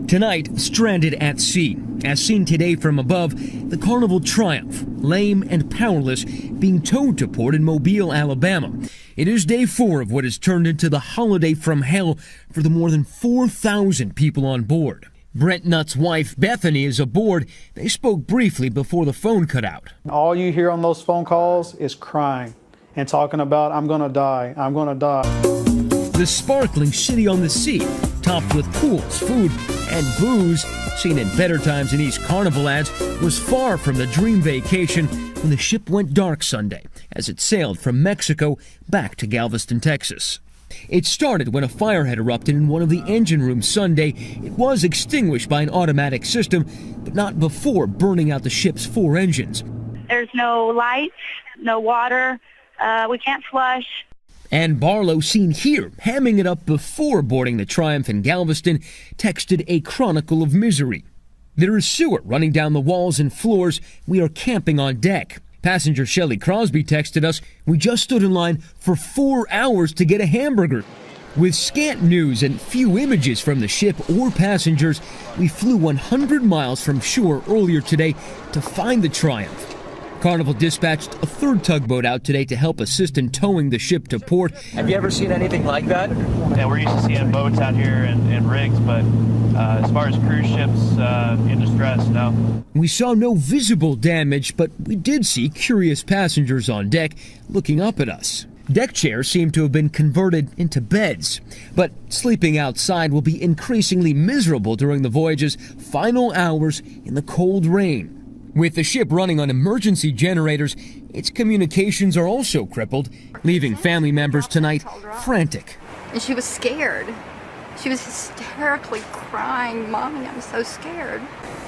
Tonight, stranded at sea. As seen today from above, the Carnival Triumph, lame and powerless, being towed to port in Mobile, Alabama. It is day 4 of what has turned into the holiday from hell for the more than 4,000 people on board. Brent Nutt's wife, Bethany, is aboard. They spoke briefly before the phone cut out. All you hear on those phone calls is crying and talking about, I'm going to die, I'm going to die. The sparkling city on the sea, topped with pools, food, and booze, seen in better times in East Carnival ads, was far from the dream vacation when the ship went dark Sunday as it sailed from Mexico back to Galveston, Texas. It started when a fire had erupted in one of the engine rooms Sunday. It was extinguished by an automatic system, but not before burning out the ship's 4 engines. There's no lights, no water, we can't flush. Ann Barlow, seen here, hamming it up before boarding the Triumph in Galveston, texted a chronicle of misery. There is sewer running down the walls and floors. We are camping on deck. Passenger Shelley Crosby texted us, we just stood in line for 4 hours to get a hamburger. With scant news and few images from the ship or passengers, we flew 100 miles from shore earlier today to find the Triumph. Carnival dispatched a 3rd tugboat out today to help assist in towing the ship to port. Have you ever seen anything like that? Yeah, we're used to seeing boats out here and rigs, but as far as cruise ships in distress, no. We saw no visible damage, but we did see curious passengers on deck looking up at us. Deck chairs seem to have been converted into beds, but sleeping outside will be increasingly miserable during the voyage's final hours in the cold rain. With the ship running on emergency generators, its communications are also crippled, leaving family members tonight frantic. And she was scared. She was hysterically crying, Mommy, I'm so scared.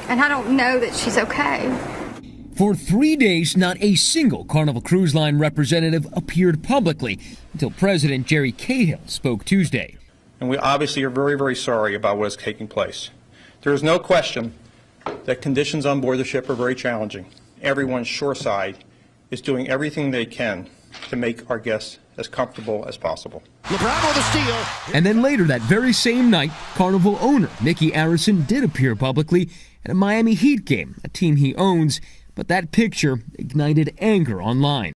And I don't know that she's okay. For 3 days, not a single Carnival Cruise Line representative appeared publicly until President Jerry Cahill spoke Tuesday. And we obviously are very, very sorry about what is taking place. There is no question that conditions on board the ship are very challenging. Everyone shoreside is doing everything they can to make our guests as comfortable as possible. And then later that very same night, Carnival owner Mickey Arison did appear publicly at a Miami Heat game, a team he owns, but that picture ignited anger online.